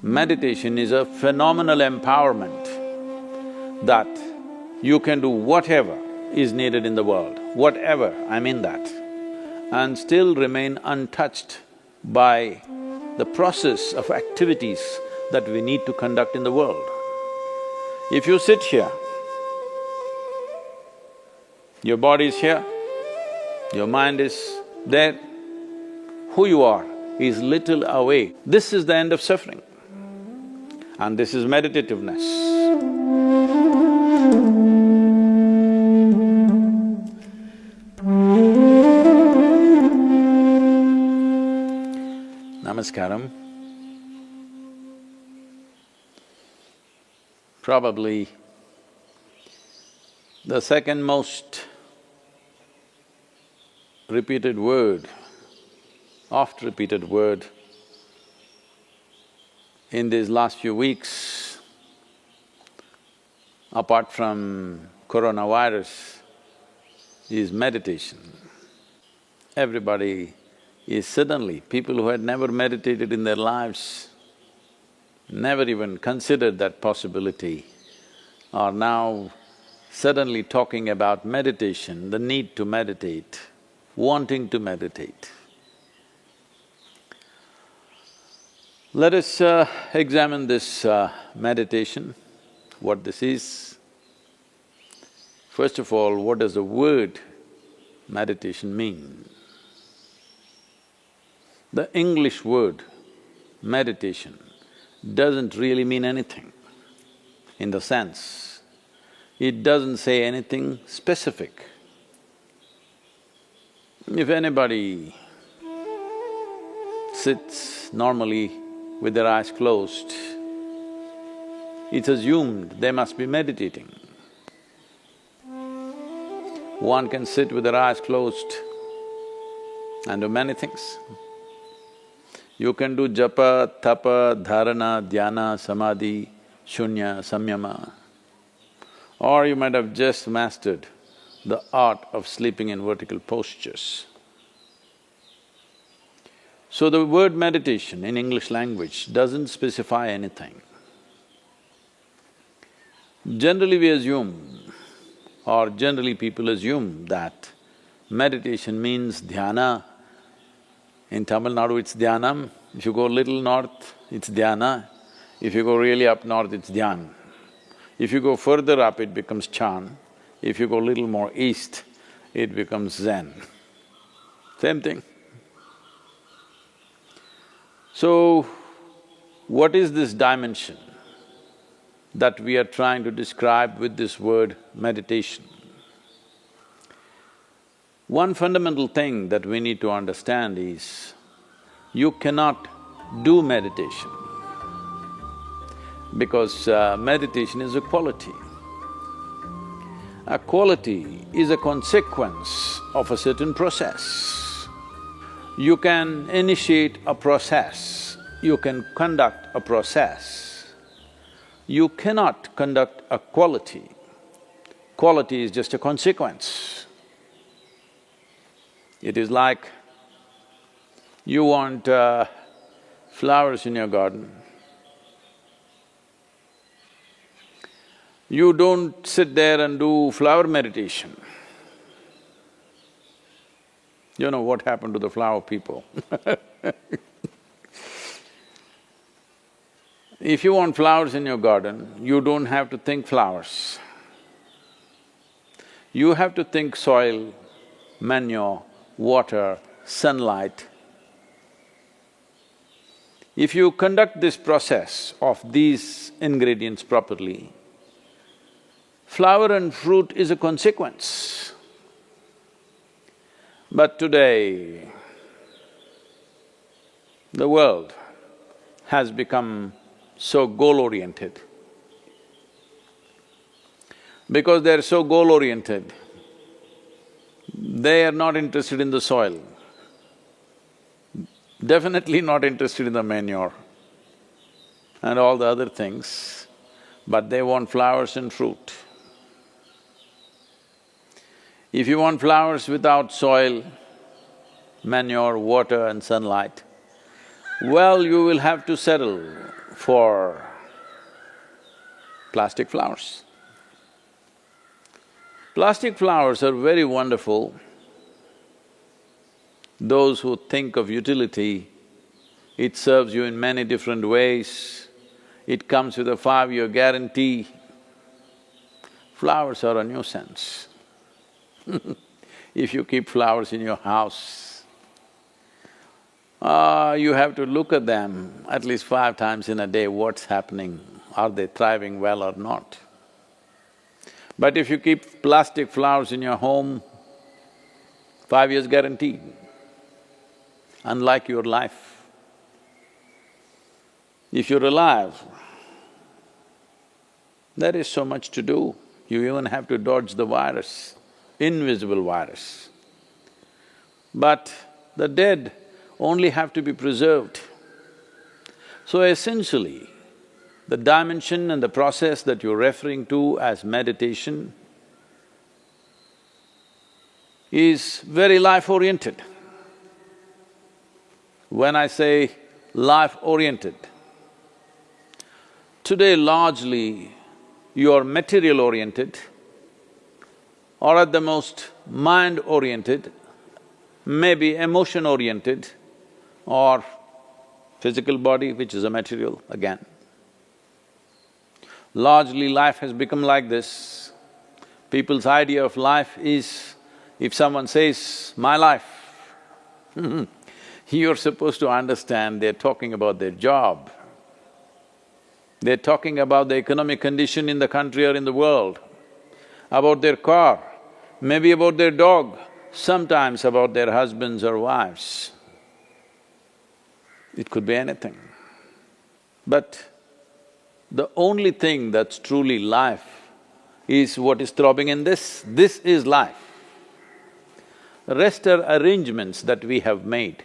Meditation is a phenomenal empowerment that you can do whatever is needed in the world, whatever, I mean that, and still remain untouched by the process of activities that we need to conduct in the world. If you sit here, your body is here, your mind is there, who you are is little away. This is the end of suffering, and this is meditativeness. Namaskaram. Probably the second most repeated word, oft-repeated word in these last few weeks, apart from coronavirus, is meditation. Everybody is suddenly, people who had never meditated in their lives, never even considered that possibility, are now suddenly talking about meditation, the need to meditate, wanting to meditate. Let us examine this meditation, what this is. First of all, what does the word meditation mean? The English word meditation doesn't really mean anything, in the sense, it doesn't say anything specific. If anybody sits normally with their eyes closed, it's assumed they must be meditating. One can sit with their eyes closed and do many things. You can do japa, tapa, dharana, dhyana, samadhi, shunya, samyama. Or you might have just mastered the art of sleeping in vertical postures. So the word meditation in English language doesn't specify anything. Generally we assume, or generally people assume that meditation means dhyana. In Tamil Nadu it's dhyanam, if you go little north it's dhyana, if you go really up north it's dhyan. If you go further up it becomes chan, if you go little more east it becomes zen. Same thing. So, what is this dimension that we are trying to describe with this word meditation? One fundamental thing that we need to understand is, you cannot do meditation because meditation is a quality. A quality is a consequence of a certain process. You can initiate a process, you can conduct a process. You cannot conduct a quality. Quality is just a consequence. It is like you want flowers in your garden. You don't sit there and do flower meditation. You know what happened to the flower people If you want flowers in your garden, you don't have to think flowers. You have to think soil, manure, water, sunlight. If you conduct this process of these ingredients properly, flower and fruit is a consequence. But today, the world has become so goal-oriented. Because they're so goal-oriented, they are not interested in the soil, definitely not interested in the manure and all the other things, but they want flowers and fruit. If you want flowers without soil, manure, water and sunlight, well, you will have to settle for plastic flowers. Plastic flowers are very wonderful. Those who think of utility, it serves you in many different ways. It comes with a 5-year guarantee. Flowers are a nuisance. If you keep flowers in your house, you have to look at them at least 5 times in a day, what's happening, are they thriving well or not. But if you keep plastic flowers in your home, 5 years guaranteed, unlike your life. If you're alive, there is so much to do. You even have to dodge the virus, invisible virus. But the dead only have to be preserved. So essentially, the dimension and the process that you're referring to as meditation is very life-oriented. When I say life-oriented, today largely you're material-oriented or at the most mind-oriented, maybe emotion-oriented or physical body, which is a material again. Largely life has become like this. People's idea of life is, if someone says, "my life," you're supposed to understand they're talking about their job. They're talking about the economic condition in the country or in the world, about their car, maybe about their dog, sometimes about their husbands or wives. It could be anything. But the only thing that's truly life is what is throbbing in this. This is life. The rest are arrangements that we have made,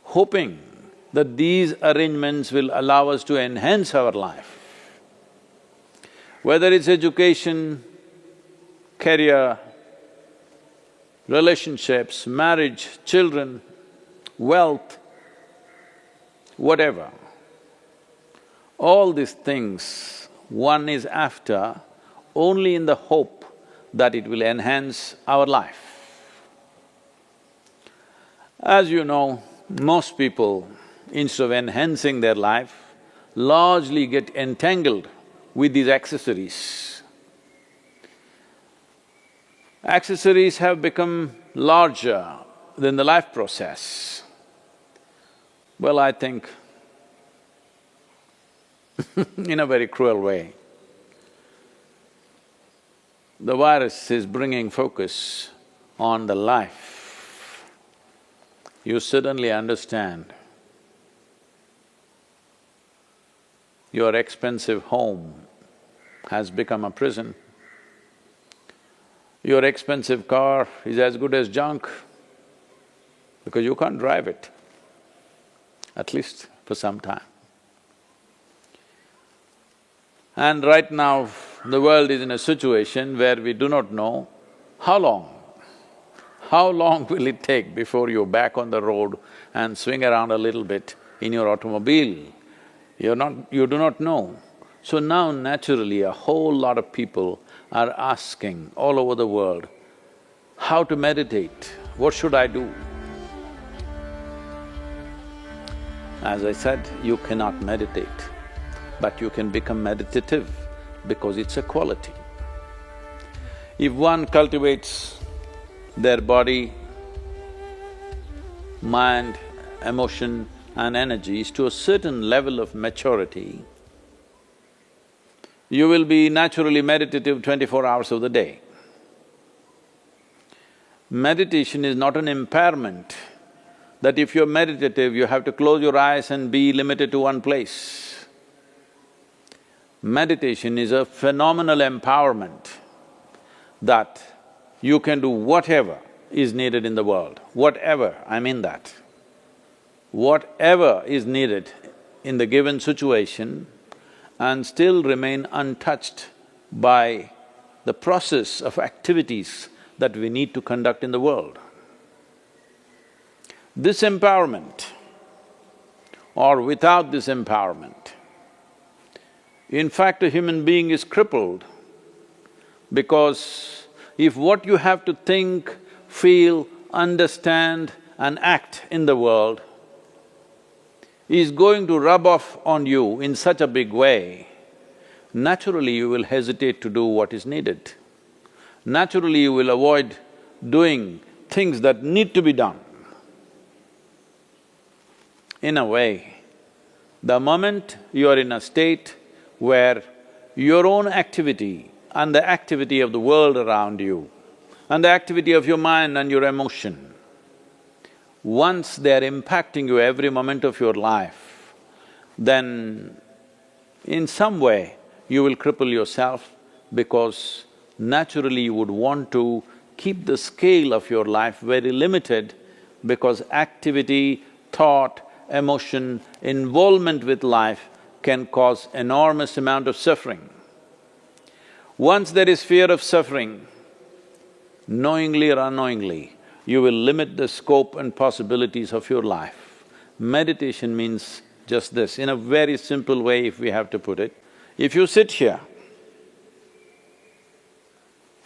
hoping that these arrangements will allow us to enhance our life. Whether it's education, career, relationships, marriage, children, wealth, whatever. All these things one is after only in the hope that it will enhance our life. As you know, most people, instead of enhancing their life, largely get entangled with these accessories. Accessories have become larger than the life process. Well, I think in a very cruel way, the virus is bringing focus on the life. You suddenly understand your expensive home has become a prison. Your expensive car is as good as junk because you can't drive it, at least for some time. And right now, the world is in a situation where we do not know how long will it take before you're back on the road and swing around a little bit in your automobile? You do not know. So now naturally a whole lot of people are asking all over the world, how to meditate, what should I do? As I said, you cannot meditate, but you can become meditative because it's a quality. If one cultivates their body, mind, emotion and energies to a certain level of maturity, you will be naturally meditative 24 hours of the day. Meditation is not an impairment that if you're meditative, you have to close your eyes and be limited to one place. Meditation is a phenomenal empowerment that you can do whatever is needed in the world, whatever, I mean that. Whatever is needed in the given situation and still remain untouched by the process of activities that we need to conduct in the world. This empowerment or without this empowerment. In fact, a human being is crippled because if what you have to think, feel, understand and act in the world is going to rub off on you in such a big way, naturally you will hesitate to do what is needed. Naturally you will avoid doing things that need to be done. In a way, the moment you are in a state where your own activity and the activity of the world around you and the activity of your mind and your emotion, once they're impacting you every moment of your life, then in some way you will cripple yourself because naturally you would want to keep the scale of your life very limited because activity, thought, emotion, involvement with life can cause enormous amount of suffering. Once there is fear of suffering, knowingly or unknowingly, you will limit the scope and possibilities of your life. Meditation means just this, in a very simple way if we have to put it. If you sit here,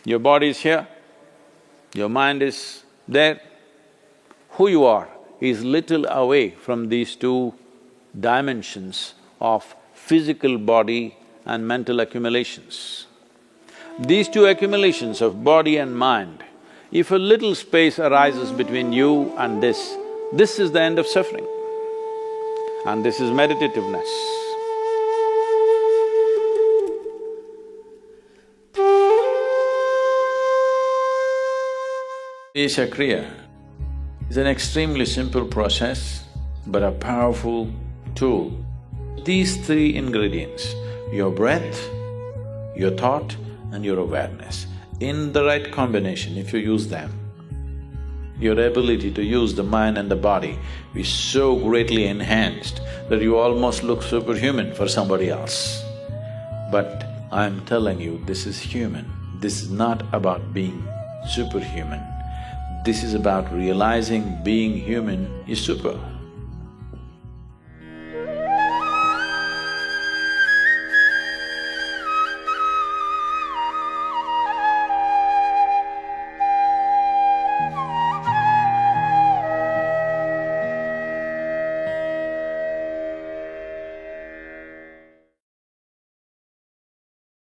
your body is here, your mind is there, who you are is little away from these two dimensions of physical body and mental accumulations. These two accumulations of body and mind, if a little space arises between you and this is the end of suffering. And this is meditativeness. Isha Kriya is an extremely simple process but a powerful tool. These three ingredients, your breath, your thought and your awareness, in the right combination, if you use them, your ability to use the mind and the body is so greatly enhanced that you almost look superhuman for somebody else. But I'm telling you, this is human. This is not about being superhuman. This is about realizing being human is super.